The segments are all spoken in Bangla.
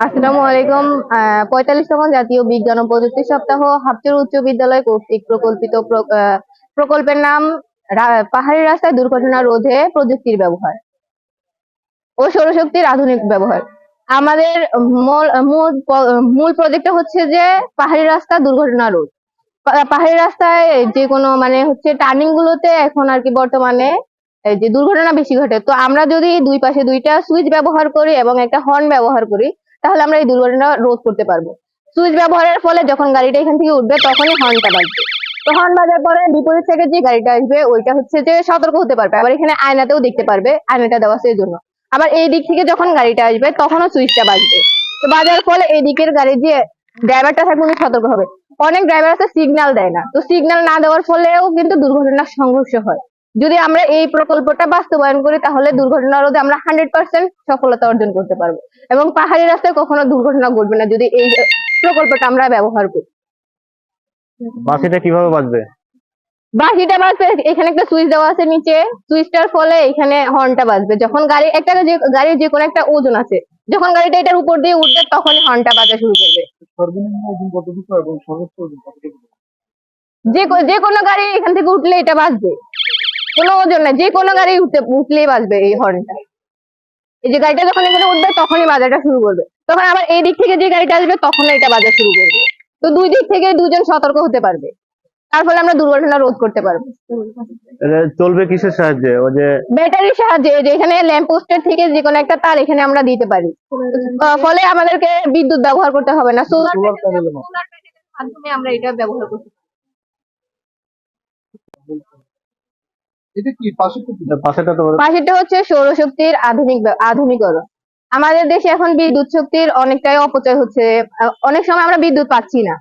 আসসালামু আলাইকুম। ৪৫তম জাতীয় বিজ্ঞান ও প্রযুক্তি সপ্তাহ হাফচর উচ্চ বিদ্যালয় কর্তৃক প্রকল্পিত প্রকল্পের নাম পাহাড়ি রাস্তায় দুর্ঘটনা রোধে প্রযুক্তির ব্যবহার ও সৌরশক্তির আধুনিক ব্যবহার। আমাদের মূল মূল মূল প্রজেক্টটা হচ্ছে যে পাহাড়ি রাস্তা দুর্ঘটনা রোধ। পাহাড়ি রাস্তায় যে কোনো মানে হচ্ছে টার্নিং গুলোতে এখন আর কি বর্তমানে এই যে দুর্ঘটনা বেশি ঘটে। তো আমরা যদি দুই পাশে দুইটা সুইচ ব্যবহার করি এবং একটা হর্ন ব্যবহার করি, তাহলে আমরা এই দুর্ঘটনা রোধ করতে পারবো। সুইচ ব্যবহারের ফলে যখন গাড়িটা এখান থেকে উঠবে তখনই হর্নটা বাজবে। তো হর্ন বাজার পরে বিপরীত থেকে যে গাড়িটা আসবে ওইটা হচ্ছে যে সতর্ক হতে পারবে, আবার এখানে আয়নাতেও দেখতে পারবে, আয়নাটা দেওয়া আছে এই জন্য। আবার এই দিক থেকে যখন গাড়িটা আসবে তখনও সুইচটা বাজবে। তো বাজার ফলে এই দিকের গাড়ির যে ড্রাইভারটা থাকবে উনি সতর্ক হবে। অনেক ড্রাইভার আছে সিগন্যাল দেয় না, তো সিগন্যাল না দেওয়ার ফলেও কিন্তু দুর্ঘটনার সংঘর্ষ হয়। যদি আমরা এই প্রকল্পটা বাস্তবায়ন করি তাহলে দুর্ঘটনা রোধে আমরা 100% সফলতা অর্জন করতে পারবো এবং পাহাড়ি রাস্তায় কখনো দুর্ঘটনা ঘটবে না যদি এই প্রকল্পটা আমরা ব্যবহার করি। বাসিটা কিভাবে বাজবে? বাকিটা বাজবে, এখানে একটা সুইচ দেওয়া আছে নিচে, সুইচটার ফলে এখানে হর্নটা বাজবে। যখন গাড়ির যে কোনো একটা ওজন আছে, যখন গাড়িটা এটার উপর দিয়ে উঠবে তখনই হর্নটা বাজা শুরু করবে। সর্বনিম্ন ওজন কতটুকু এবং সর্বোচ্চ ওজন কতটুকু? যে কোনো গাড়ি এখান থেকে উঠলে এটা বাজবে, কোনো ওজন নাই, যে কোনো গাড়ি উঠলেই বাজবে এই হর্নটা। এই যে গাড়িটা যখন এখানে উঠবে তখনই বাজাটা শুরু করবে, তখন আবার এই দিক থেকে যে গাড়িটা আসবে তখন এটা বাজা শুরু করবে। তো দুই দিক থেকে দুজন সতর্ক হতে পারবে, তার ফলে আমরা দুর্ঘটনা রোধ করতে পারবো। এটা চলবে কিসের সাহায্যে? ওই যে ব্যাটারির সাহায্যে, যে এখানে ল্যাম্প পোস্টের থেকে যে কোনো একটা তার এখানে আমরা দিতে পারি, ফলে আমাদেরকে বিদ্যুৎ ব্যবহার করতে হবে না। সোলার প্যানেলের মাধ্যমে আমরা এটা ব্যবহার করতে পারি। এটা কি পাশেরটা কি? পাশেটা তো পাশেরটা হচ্ছে সৌরশক্তির আধুনিকরণ। আমাদের দেশে এখন বিদ্যুৎ শক্তির অনেকটাই অপচয় হচ্ছে। অনেক সময় আমরা বিদ্যুৎ পাচ্ছি না,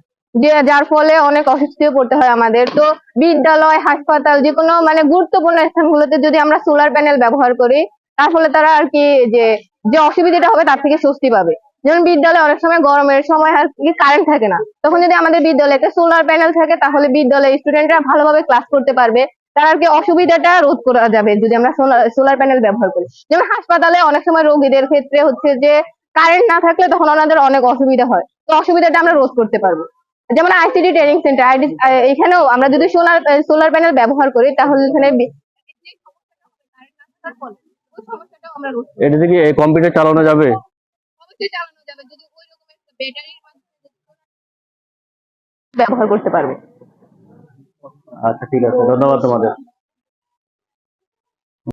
যার ফলে অনেক অসুস্থ পড়তে হয় আমাদের। তো বিদ্যালয়, হাসপাতাল, যে কোনো মানে গুরুত্বপূর্ণ স্থানগুলোতে যদি আমরা সোলার প্যানেল ব্যবহার করি, তার ফলে তারা আর কি যে যে অসুবিধাটা হবে তার থেকে স্বস্তি পাবে। যেমন বিদ্যালয়ে অনেক সময় গরমের সময় আর কি কারেন্ট থাকে না, তখন যদি আমাদের বিদ্যালয়ে একটা সোলার প্যানেল থাকে তাহলে বিদ্যালয়ের স্টুডেন্টরা ভালোভাবে ক্লাস করতে পারবে। তার আর কি অসুবিধাটা রোধ করা যাবে যদি আমরা সোলার প্যানেল ব্যবহার করি। যেমন হাসপাতালে অনেক সময় রোগীদের ক্ষেত্রে হচ্ছে যে কারেন্ট না থাকলে তখন ওনাদের অনেক অসুবিধা হয়, তো অসুবিধাটা আমরা রোধ করতে পারবো। যেমন আইসিডি ট্রেনিং সেন্টার, এখানেও আমরা যদি সোলার প্যানেল ব্যবহার করি তাহলে এখানে এটা থেকে কম্পিউটার চালানো যাবে? যদি ওই রকমের ব্যাটারির মাধ্যমে ব্যবহার করতে পারবে। আচ্ছা, ঠিক আছে, ধন্যবাদ তোমাদের।